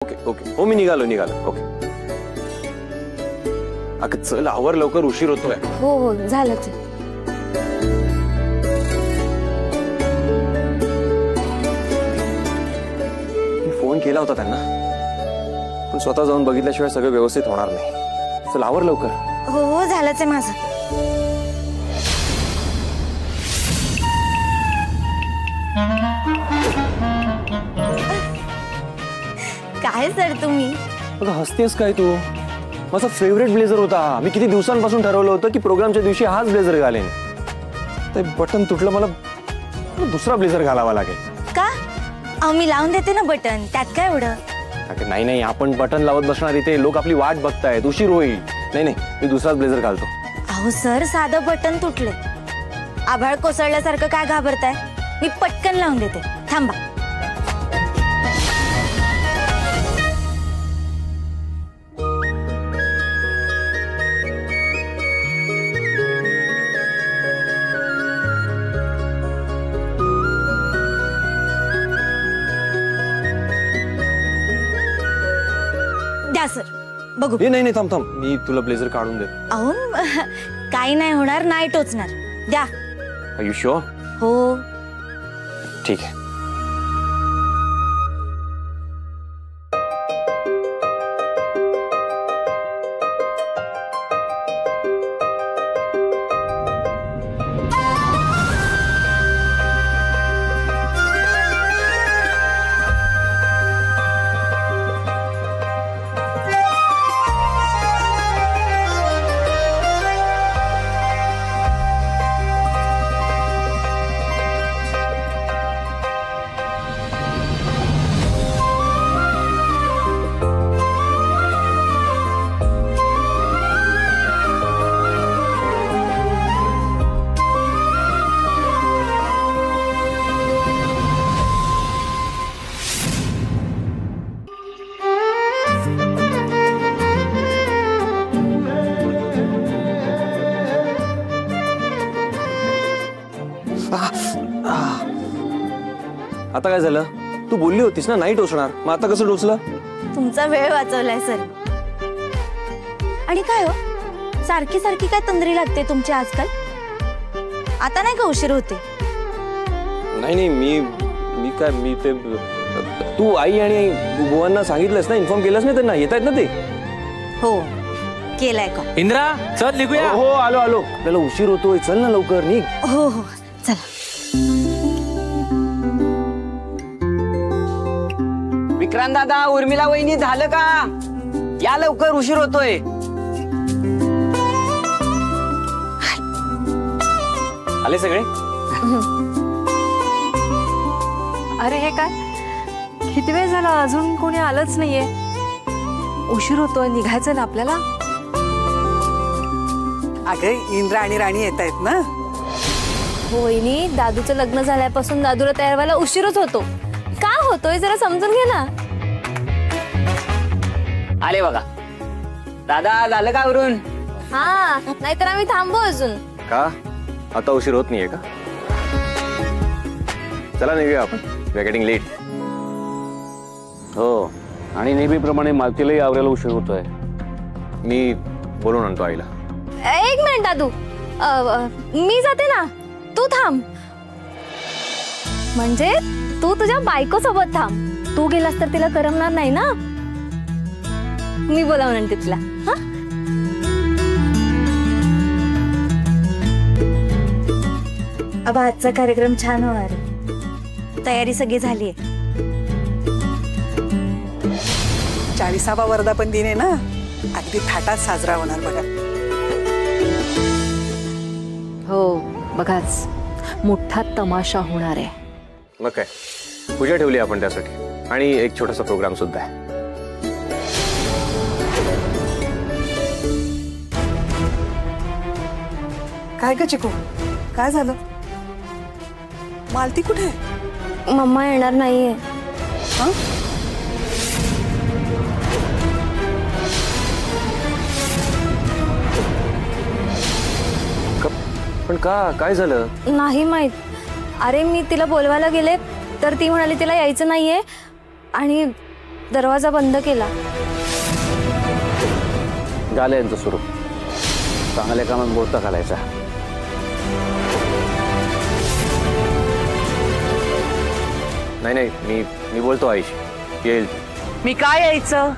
Okay okay हो मी निघालो okay अगं चल आवर लवकर उशीर होतोय. हो हो झालंच. मी फोन केला होता त्यांना पण स्वतः जाऊन बघितल्याशिवाय सगळं व्यवस्थित होणार नाही. चल आवर लवकर. हो हो झालंच आहे माझं. काय सर तुम्ही अगं हसतेस काय तू? माझा फेवरेट ब्लेझर होता. मी किती दिवसांपासून ठरवलं होतं की प्रोग्रामच्या दिवशी हाच ब्लेझर घालेन. ते बटन तुटलं. मला दुसरा ब्लेझर घालावा लागेल. का? मी लावून देते ना बटन. त्यात काय एवढं? अगं नाही नाही आपण बटन लावत बसणार इथे. लोक आपली वाट बघतायत. उशीर होईल. नाही नाही मी दुसराच ब्लेझर घालतो. अहो सर साधं बटन तुटले. आभाळ कोसळल्यासारखं काय घाबरताय? मी पटकन लावून देते. थांबा. द्या सर बघू. नाही नाही थांब थांब मी तुला ब्लेझर काढून देतो. अहो काही नाही होणार. नाही टोचणार. द्या. Are you sure? हो ठीक आहे. आता काय झालं? तू बोलली होतीस ना नाही टोचणार. मग आता कसं टोचलं? तुमचा वेळ वाचवलाय सर. आणि काय हो सारखी सारखी काय तंद्री लागते तुमची आजकाल? आता नाही का उशीर होते? नाही नाही मी काय मी ते तू आई आणि बुवांना सांगितलंस ना? इन्फॉर्म केलंस ना त्यांना? येत आहेत ना ते? हो केलाय का? इंद्रा चल निघूया. हो आलो आलो. आपल्याला उशीर होतोय. चल ना लवकर निघ. हो हो चला. विक्रांत दादा उर्मिला वहिनी झालं का? या लवकर उशीर होतोय. आले सगळे? अरे हे काय किती वेळ झाला अजून कोणी आलंच नाहीये. उशीर होतोय. निघायचं ना आपल्याला. अगं इंद्रा आणि राणी येत आहेत ना. हो वहिनी दादूचं लग्न झाल्यापासून दादूला तयार व्हायला उशीरच होतो. का होतोय जरा समजून घे ना. आले बघा. दादा झालं का आवरून? हा नाहीतर आम्ही थांबू अजून. का आता उशीर होत नाहीये का? चला निघूया आपण. We are getting late. हो आणि नेहमीप्रमाणे मालतीलाही आवरायला उशीर होतोय. मी बोलून आणतो आईला. एक मिनिट दादू. मी जाते ना. तू थांब. म्हणजे तू तुझ्या बायको सोबत थांब. तू गेलास तर तिला करमणार नाही ना. मी बोलावून आणते तुला. हा अब आजचा कार्यक्रम छान होणार. तयारी सगळी झालीये. 40वा वर्धापन दिन आहे ना. अगदी थाटात साजरा होणार बघा. हो बघाच मोठा तमाशा होणार आहे. मग काय पूजा ठेवली आपण त्यासाठी. आणि एक छोटासा प्रोग्राम सुद्धा आहे. काय ग चिकू काय झालं? मालती कुठे आहे? मम्मा येणार नाहीये. हा? पण का काय झालं? नाही माहित. अरे मी तिला बोलवायला गेले तर ती म्हणाली तिला यायचं नाहीये आणि दरवाजा बंद केला. झालं यांचं सुरू. चांगल्या कामात बोलता घालायचा. नाही नाही, मी बोलतो आईशी, येईल. मी काय यायचं?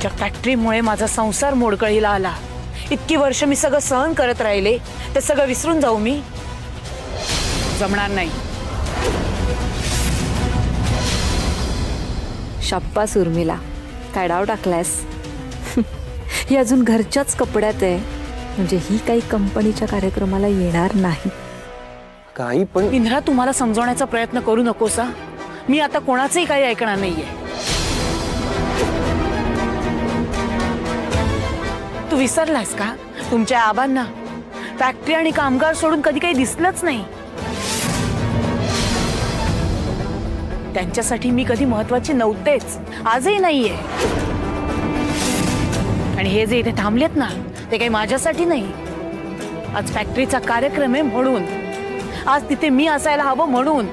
त्या फॅक्टरीमुळे माझा संसार मोडकळीला आला. इतकी वर्ष मी सगळं सहन करत राहिले, ते सगळं विसरून जाऊ मी? जमणार नाही. शाब्बास उर्मिला, काय डाव टाकलायस. ही अजून घरच्याच कपड्यात आहे, म्हणजे ही काही कंपनीच्या कार्यक्रमाला येणार नाही. काही पण इंद्रा, तुम्हाला समजवण्याचा प्रयत्न करू नकोसा. मी आता कोणाचंही काही ऐकणार नाहीये. तू विसरलास का तुमच्या आबांना? फॅक्टरी आणि कामगार सोडून कधी काही दिसलंच नाही. त्यांच्यासाठी मी कधी महत्वाची नव्हतेच, आजही नाहीये. आणि हे जे इथे थांबलेत ना, ते काही माझ्यासाठी नाही. आज फॅक्टरीचा कार्यक्रम आहे म्हणून, आज तिथे मी असायला हवं म्हणून.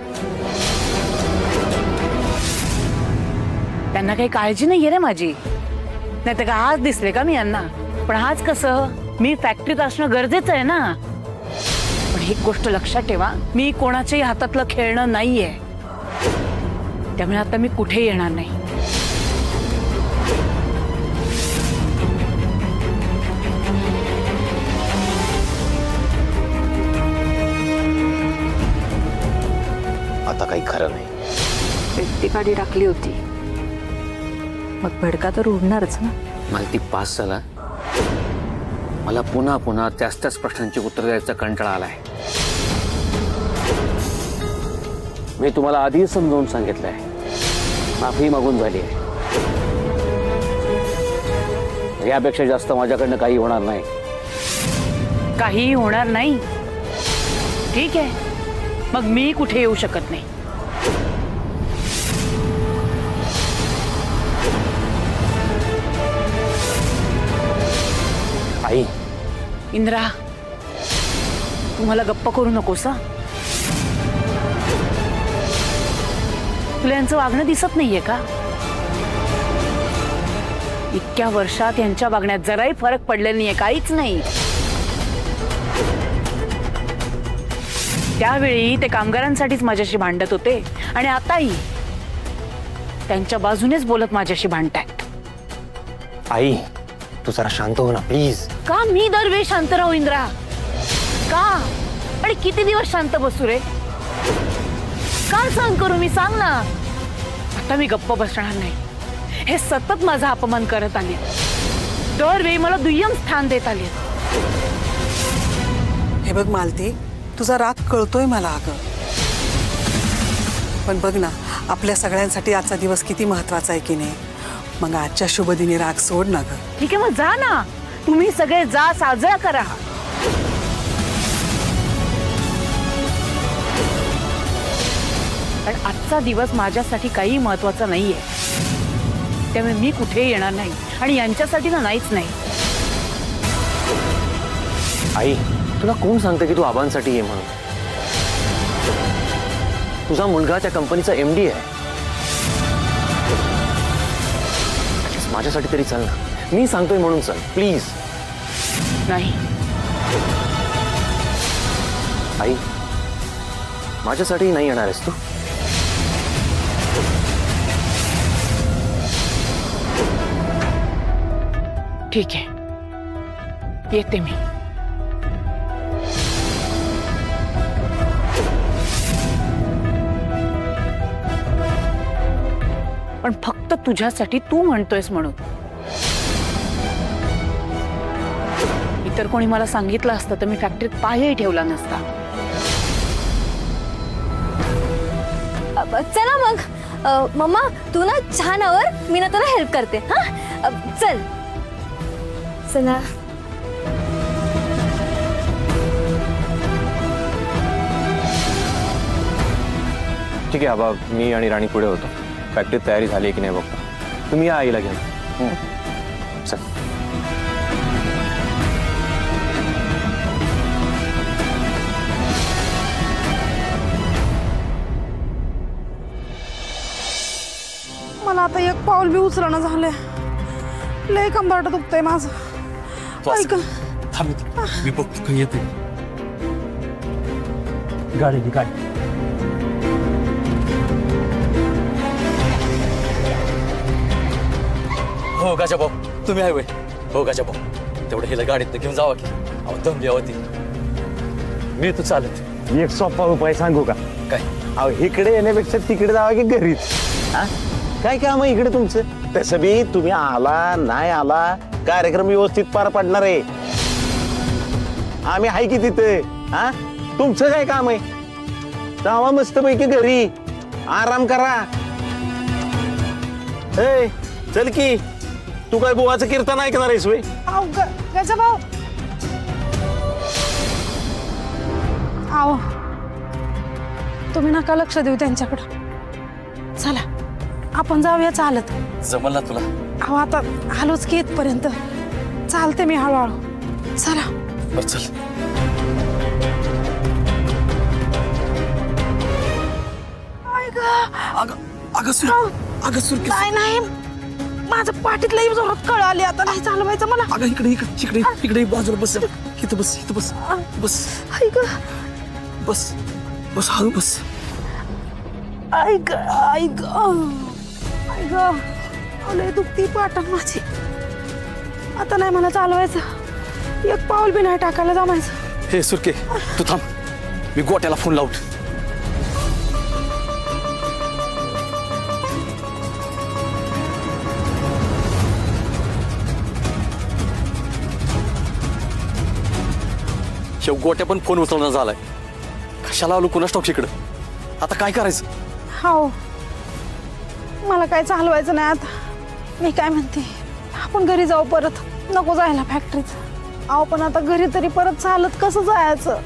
त्यांना काही काळजी नाहीये रे माझी. नाही तर का आज दिसले का मी यांना? पण आज कसं, मी फॅक्टरीत असणं गरजेचं आहे ना. पण एक गोष्ट लक्षात ठेवा, मी कोणाच्याही हातातलं खेळणं नाहीये. त्यामुळे आता मी कुठे येणार नाही. आता काही खरं नाही. पेटी काढी टाकली होती, मग भडका तर उडणारच ना. मला ती पास झाला. मला पुन्हा पुन्हा त्याच प्रश्नांची उत्तर द्यायचा कंटाळा आलाय. मी तुम्हाला आधीच समजावून सांगितलंय, माफी मागून झाली आहे. यापेक्षा जास्त माझ्याकडनं काही होणार नाही. काहीही होणार नाही. ठीक आहे, मग मी कुठे येऊ शकत नाही. आई, इंद्रा, तुम्हाला गप्प करू नकोस. तुला यांचं वागणं दिसत नाहीये का? इतक्या वर्षात यांच्या वागण्यात जराही फरक पडलेला नाहीये, काहीच नाही. त्यावेळी ते कामगारांसाठीच माझ्याशी भांडत होते आणि आताही त्यांच्या बाजूनेच बोलत माझ्याशी भांडतायत. आई, तू जरा शांत हो ना प्लीज. का मी दरवेळी शांत राहू इंद्रा? का? आणि किती दिवस शांत बसू रे? काय सहन करू मी, सांग ना. आता मी गप्प बसणार नाही. हे सतत माझा अपमान करत आले, दरवेळी मला दुय्यम स्थान देत आले. हे बघ मालती, तुझा राग कळतोय मला अगं, पण बघ ना, आपल्या सगळ्यांसाठी आजचा दिवस किती महत्वाचा आहे की नाही. मग आजच्या शुभदिनी राग सोड ना ग. ठीक आहे, मग जा ना तुम्ही सगळे, जा साजरा करा. पण आजचा दिवस माझ्यासाठी काही महत्वाचा नाहीये. त्यामुळे मी कुठेही येणार नाही आणि यांच्यासाठी ना नाहीच नाही. आई, तुला कोण सांगतं की तू आबांसाठी ये म्हणून? तुझा मुलगा त्या कंपनीचा MD आहे. माझ्यासाठी तरी चल ना. मी सांगतोय म्हणून चल प्लीज. नाही आई, माझ्यासाठी नाही येणार आहेस तू? ठीक आहे, येते मी. पण फक्त तुझ्यासाठी, तू म्हणतोयस म्हणून. इतर कोणी मला सांगितलं असतं तर मी फॅक्टरीत पायही ठेवला नसता. चला मग मम्मा, तू ना छान आवर, मी ना तुला हेल्प करते. हा चल चला. ठीक आहे आबा, मी आणि राणी पुढे होतो. फॅक्टरीत तयारी झाली की नाही बघतो. तुम्ही या आईला घेऊन. चल. मला आता एक पाऊल बी उचलणं झालंय. लय कंबरट दुखतंय माझं. ऐक थांब मी बघतो काही येते. गाडी गाडी. हो गाजाभाऊ तुम्ही आहे वय. हो गाजाभाऊ तेवढं हिला गाडीत घेऊन जावा की. अहो दमली होती. मी तू चालत. एक सोपा उपाय सांगू का? काय? अहो इकडे येण्यापेक्षा तिकडे जावा की घरीच. हा काय काम आहे इकडे तुमचं? तसं बी तुम्ही आला नाही आला कार्यक्रम व्यवस्थित पार पडणार आहे. आम्ही आहे की तिथे. हा तुमचं काय काम आहे? जावा मस्त पैकी घरी आराम करा. ए चल की. तू काय बुवाचं कीर्तन ऐकणार आहेस वय? गजाभाऊ आओ तुम्ही नका लक्ष देऊ त्यांच्याकडं. चला आपण जाऊया चालत. जमल ना तुला? अहो आता आलोच की इथपर्यंत. चालते मी हळूहळू. चला. बर चल. नाही नाही माझ्या पाठीत लई जोरात कळ आली. आता नाही चालवायचं मला. अगं इकडे इकडे इकडे इकडे बाजूला बस. इथं बस इथं बस बस. ऐक बस बस हळू बस. ऐक ऐक ऐक लय दुखती पाठ माझी. आता नाही मला चालवायचं. एक पाऊल बी नाही टाकायला जमायचं. हे सुरके तू थांब. मी गोट्याला फोन लावतो. शेव गोट्या पण फोन उचलणं झालाय. कशाला आलो कुणास ठाऊक इकडं. आता काय करायचं? हो मला काय चालवायचं नाही आता. मी काय म्हणते आपण घरी जाऊ परत. नको जायला फॅक्टरीत. अहो पण आता घरी तरी परत चालत कसं जायचं?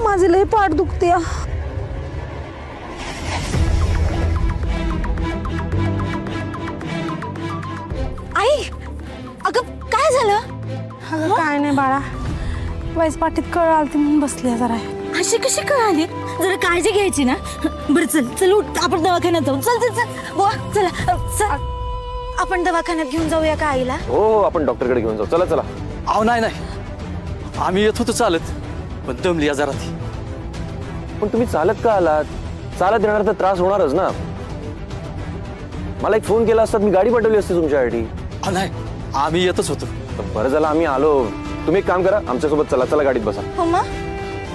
माझी लई पाठ दुखते. आई अगं काय झालं? अगं काय नाही बाळा. वाईस पाठीत कळ आलती म्हणून बसली जरा. अशी कशी कळाली? जरा काळजी घ्यायची ना. बरं चल चल उठ आपण दवाखान्यात जाऊ. चल चल चल बुवा चला चल. आपण दवाखान्यात घेऊन जाऊया का आईला? हो हो आपण डॉक्टरकडे घेऊन जाऊ. चला चला. अहो नाही नाही आम्ही येत होतो चालत पण दमली जरा ती. पण तुम्ही चालत का आलात? चालत येणार तर त्रास होणारच ना. मला एक फोन केला असता मी गाडी पाठवली असती तुमच्यासाठी. अहो नाही आम्ही येतच होतो. बरं झालं आम्ही आलो. तुम्ही एक काम करा आमच्यासोबत चला. चला गाडीत बसा. हो मग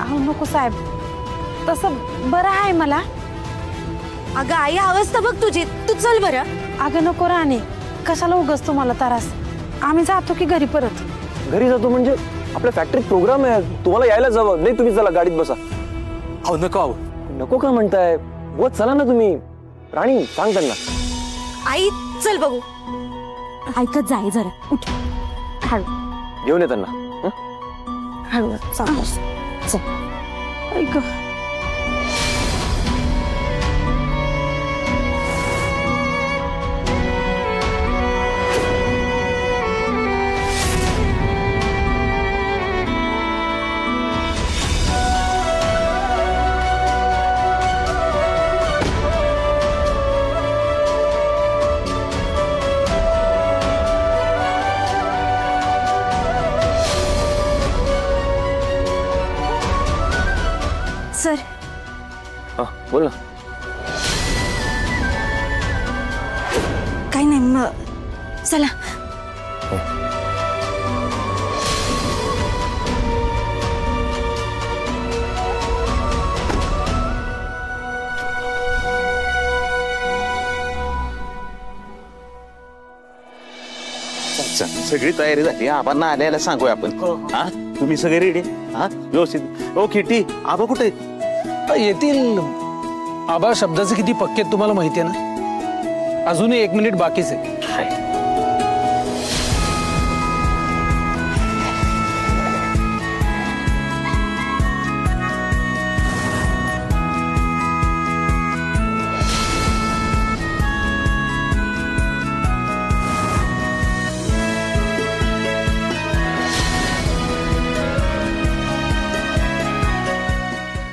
अहो नको साहेब. तसं बरं आहे मला. अगं आई अवस्था बघ तुझी. तू चल बरं. अगं नको राणे. कशाला उगाच तुम्हाला त्रास. आम्ही जातो की घरी परत. घरी जातो म्हणजे आपल्या फॅक्टरीत प्रोग्राम आहे. तुम्हाला यायला जावं नाही. तुम्ही चला गाडीत बसा. अहो नको अहो. नको का म्हणताय? व चला ना तुम्ही. राणी सांग त्यांना. आई चल बघू. ऐकत जाय जरा. उठ हळू घेऊन ये त्यांना. हं? हळू चल. ऐक सर हा बोल ना. काही नाही मग चला. सगळी तयारी झाली. आबांना आल्याला सांगूया आपण. हा तुम्ही सगळे रेडी? हा व्यवस्थित. ओ किटी आबा कुठे येतील? आबा शब्दाचे किती पक्के आहेत तुम्हाला माहिती आहे ना. अजूनही 1 मिनिट बाकीच आहे.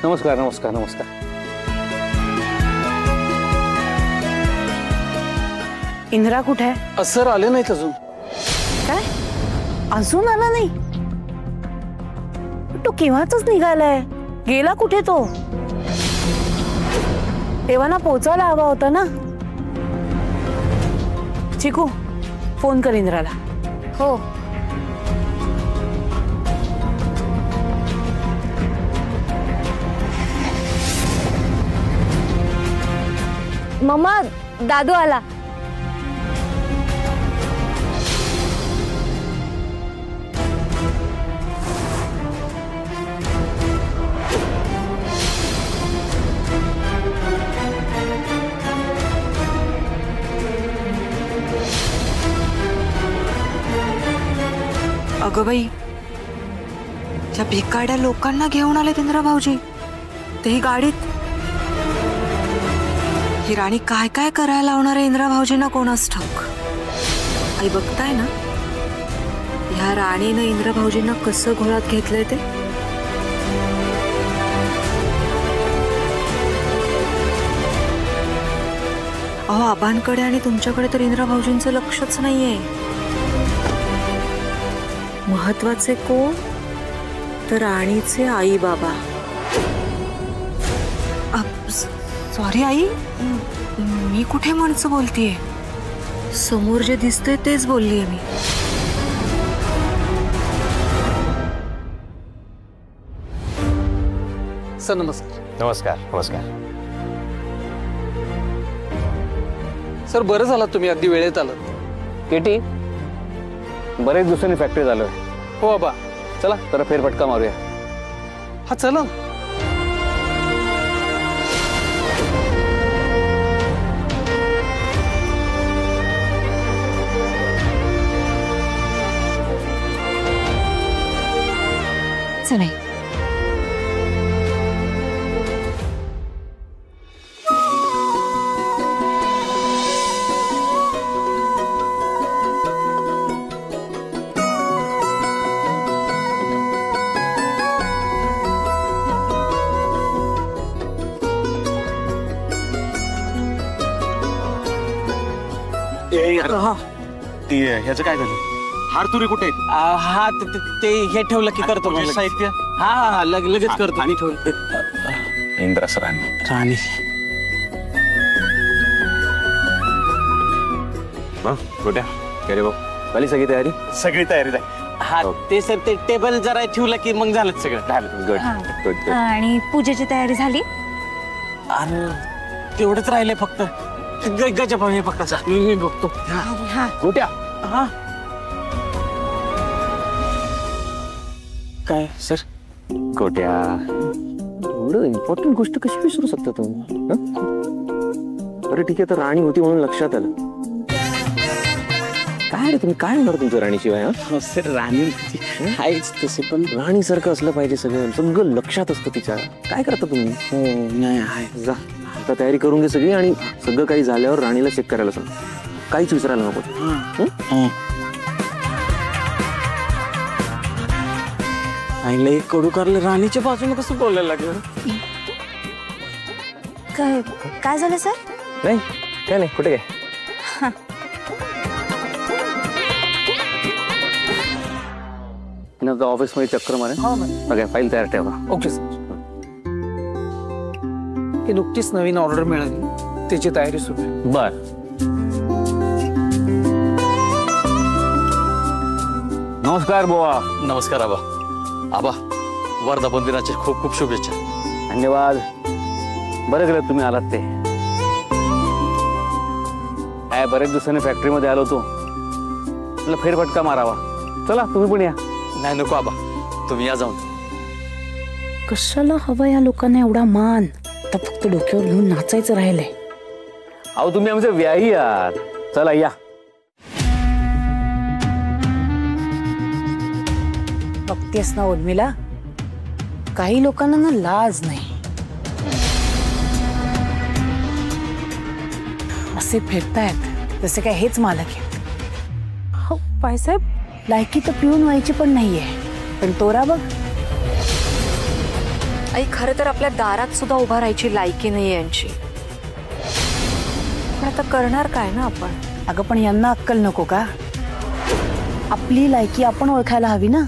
नमस्कार नमस्कार नमस्कार. इंदिरा कुठे आहे? सर आले नाहीत अजून. काय अजून आला नाही? तो केव्हाच निघालाय, गेला कुठे तो? तेव्हा ना पोचायला हवा होता ना. चिकू फोन कर इंदिराला. हो. मम्मा दादू आला. अगं बाई, त्या भिकाड्या लोकांना घेऊन आले इंदिरा भाऊजी, तेही गाडीत. ही राणी काय काय करायला लावणार आहे इंदिरा भाऊजींना कोणास ठाऊक. आई बघताय ना, ह्या राणीनं इंदिरा भाऊजींना कसं घोळात घेतलंय ते. अहो, आबांकडे आणि तुमच्याकडे तर इंदिरा भाऊजींचं लक्षच नाहीये. महत्वाचे कोण तर राणीचे आई बाबा. सॉरी आई, मी कुठे म्हणचं बोलतीये, समोर जे दिसतंय तेच बोललीये मी. सर नमस्कार. नमस्कार नमस्कार. सर बरं झालं तुम्ही अगदी वेळेत आलात. केटी, बरेच दिवसांनी फॅक्टरी झालोय. हो आबा. चला जरा फेरफटका मारूया. हा चला. चला. ह्याचं काय झालं? हार तुरी कुठे? हा ते हे ठेवलं की करतो साहित्य. हा लगेच करतो. आणि ठेवलं इंद्रास राणी. राणी. कुठे अरे भाऊ, झाली सगळी तयारी? सगळी तयारी आहे. हा ते सर ते टेबल जरा ठेवलं की मग झालं सगळं. झालं. गुड. आणि पूजेची तयारी झाली? अरे तेवढंच राहिलंय फक्त. गजब आहे फक्त. मी बघतो. हा. गोट्या. हा काय सर? गोट्या, एवढं इम्पॉर्टंट गोष्ट कशी विसरू शकता तुम्ही? अरे ठीक आहे, तर राणी होती म्हणून लक्षात आलं. काय रे तुम्ही काय होणार तुमच्या राणीशिवाय? हो सर, राणी आहेच तसे, पण राणीसारखं असलं पाहिजे. सगळं लक्षात असतं तिच्या. काय करता तुम्ही? हो नाही आहे. जा आता तयारी करून घे सगळी, आणि सगळं काही झाल्यावर राणीला चेक करायला सांग. काहीच विसरायला नको. आईला एक कडू करले. राणीच्या बाजूने कसं बोलायला लागलं? काय झालं सर? नाही काय नाही. कुठे काय? ऑफिस मध्ये चक्कर मारे. सगळ्या फाईल तयार ठेवा. Okay sir. ही नुकतीच नवीन ऑर्डर मिळाली, त्याची तयारी सुरू आहे. बर. नमस्कार बुवा. नमस्कार आबा. आबा, वर्धापन दिनाच्या खूप खूप शुभेच्छा. धन्यवाद. बरं केलं तुम्ही आलात. ते काय बरेच दिवसांनी फॅक्टरीमध्ये आलो होतो, तुला फेरफटका मारावा. चला तुम्ही पण या. नाही नको आबा, तुम्ही या जाऊन. कशाला हवा या लोकांना एवढा मान? आता फक्त डोक्यावर घेऊन नाचायचं राहिलंय. अहो तुम्ही आमचे व्याही आहात. चला या. बघतेस ना उर्मिला, काही लोकांना ना लाज नाही. असे फिरतायत जसे काय हेच मालक आहेत. हो बाईसाहेब, लायकी तर पिऊन व्हायची पण नाहीये, पण तोरा बघ. आई खरं तर आपल्या दारात सुद्धा उभा राहायची लायकी नाही यांची, पण आता करणार काय ना आपण. अगं पण यांना अक्कल नको का? आपली लायकी आपण ओळखायला हवी ना.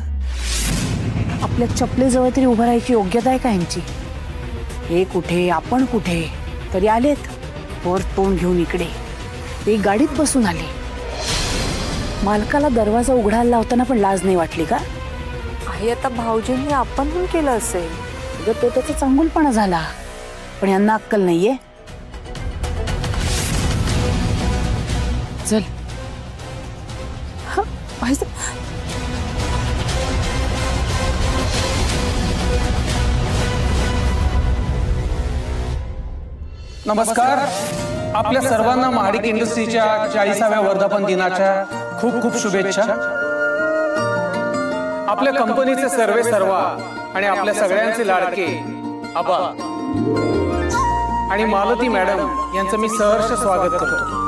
आपल्या चपलेजवळ तरी उभं राहायची योग्यता आहे का यांची? हे कुठे आपण कुठे तरी आलेत वर तोंड घेऊन इकडे. ते गाडीत बसून आले. मालकाला दरवाजा उघडायला लावताना पण लाज नाही वाटली का? आई आता भाऊजींनी आपण पण केलं असेल. अगं तो त्याचा चांगुलपणा झाला, पण यांना अक्कल नाहीये. चल नमस्कार. आपल्या सर्वांना महाडिक इंडस्ट्रीच्या 40व्या वर्धापन दिनाच्या खूप खूप शुभेच्छा. आपल्या कंपनीचे सर्वे सर्वा आणि आपल्या सगळ्यांचे लाडके आबा आणि मालती मॅडम यांचं मी सहर्ष स्वागत करतो.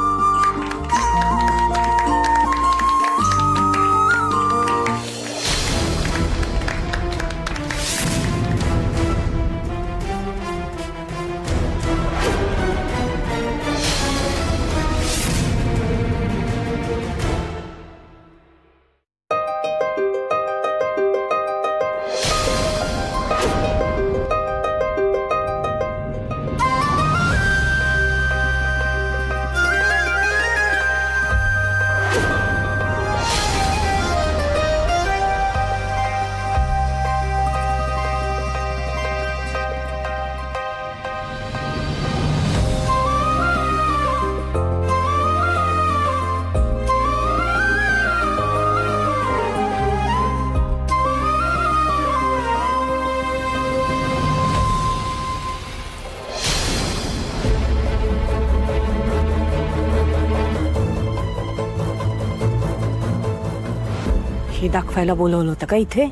हे दाखवायला बोलवलं होतं का इथे?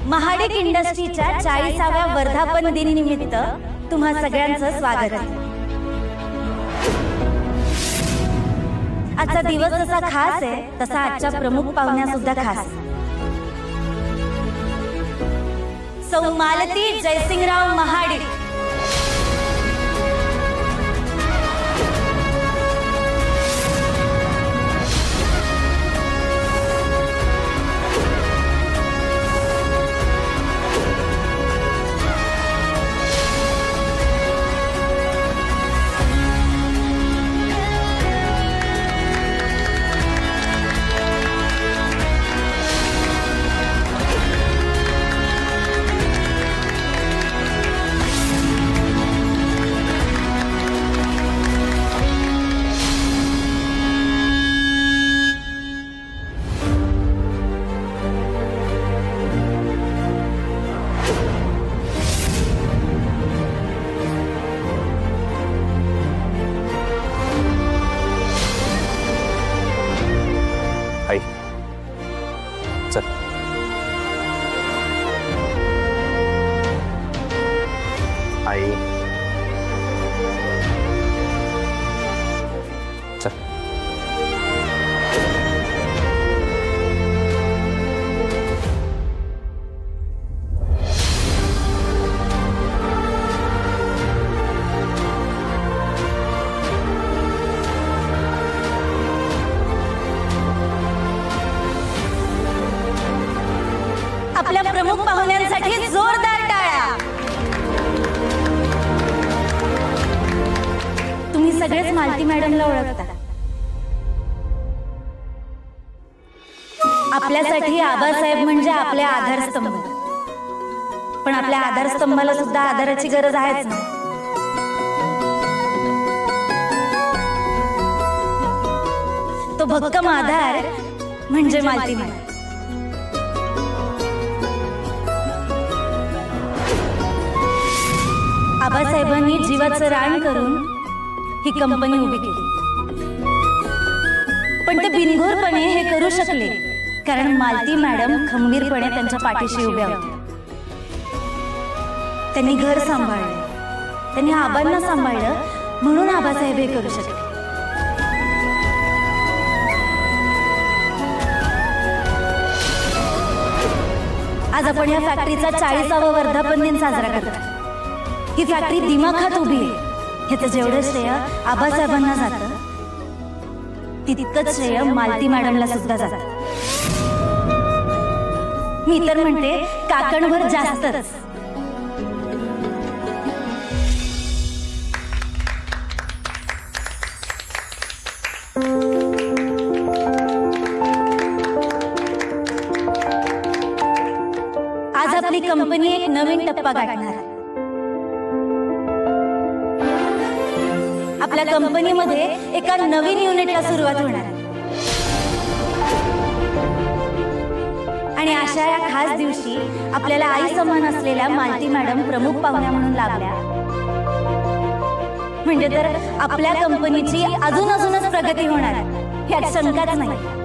महाडिक इंडस्ट्रीच्या 40व्या वर्धापन दिन निमित्त तुम्हा सगळ्यांचं स्वागत आहे. आजचा दिवस जसा खास आहे तसा आजच्या प्रमुख पाहुण्या सुद्धा खास. सौ मालती जयसिंगराव महाडिक, आई चल. आई चल. आपल्या प्रमुख पाहुण्यांसाठी जोरदार टाळ्या. तुम्ही सगळेच मालती मॅडमला ओळखता. आपल्यासाठी आबासाहेब म्हणजे आपले आधारस्तंभ, पण आपल्या आधारस्तंभाला सुद्धा आधाराची गरज आहेच ना. तो भक्कम आधार म्हणजे मालती मॅडम. आबासाहेबांनी जीवाचं रान करून ही कंपनी उभी केली, पण ते बिनघोरपणे हे करू शकले कारण मालती मॅडम खंबीरपणे त्यांच्या पाठीशी उभ्या होत्या. त्यांनी घर सांभाळलं, त्यांनी आबांना सांभाळलं, म्हणून आबासाहेब हे करू शकले. आज आपण या फॅक्टरीचा 40वा वर्धापन दिन साजरा करतो. ही फॅक्टरी दिमाखात उभी आहे. ह्याचं जेवढं श्रेय आबासाहेबांना जातं, तितकंच श्रेय मालती मॅडमला सुद्धा जातं. मी तर म्हणते काकणभर जास्तच. आज आपली कंपनी एक नवीन टप्पा गाठणार आहे. आपल्या कंपनीमध्ये एका नवीन युनिटला सुरुवात होणार आहे. आणि अशा या खास दिवशी आपल्याला आई समान असलेल्या मालती मॅडम प्रमुख पाहुण्या म्हणून लाभल्या. म्हणजे तर आपल्या कंपनीची अजूनच प्रगती होणार आहे, यात शंकाच नाही.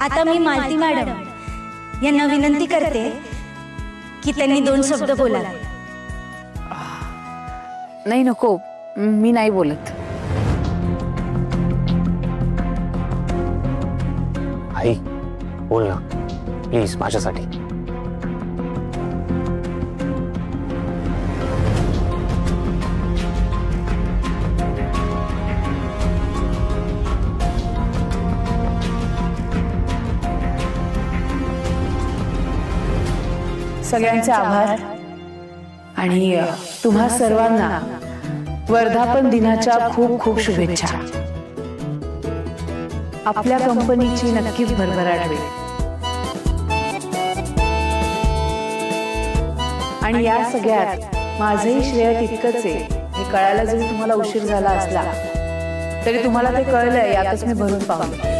आता मी मालती मॅडम यांना विनंती करते की त्यांनी 2 शब्द बोलावे. नाही नको, मी नाही बोलत. आई बोल ना प्लीज माझ्यासाठी. सगळ्यांचे आभार आणि तुम्हा सर्वांना वर्धापन दिनाच्या खूप खूप शुभेच्छा. आपल्या कंपनीची नक्कीच भरभराट होईल. आणि या सगळ्यात माझंही श्रेय तितकंच आहे हे कळायला जरी तुम्हाला उशीर झाला असला तरी तुम्हाला ते कळलंय यातच मी भरून पावले.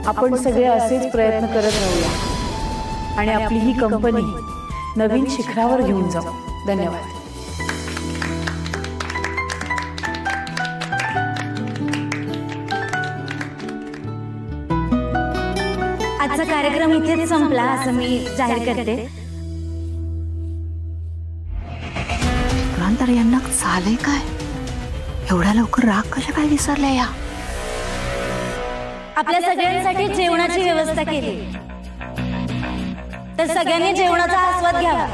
आपण सगळे असेच प्रयत्न करत राहूया आणि आपली ही कंपनी नवीन शिखरावर घेऊन जाऊ. धन्यवाद. आजचा कार्यक्रम इथेच संपला असं मी जाहीर करते. तर यांना झालंय काय? एवढ्या लवकर राग कशा काय विसरल्या या? आपल्या सगळ्यांसाठी जेवणाची व्यवस्था केली, तर सगळ्यांनी जेवणाचा आस्वाद घ्यावा.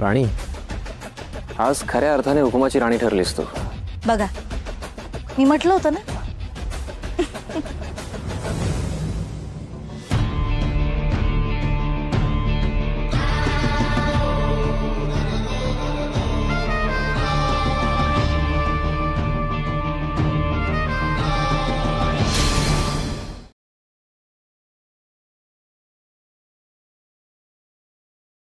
राणी, आज खऱ्या अर्थाने हुकुमाची राणी ठरलीस तू. बघा, मी म्हटलं होतं ना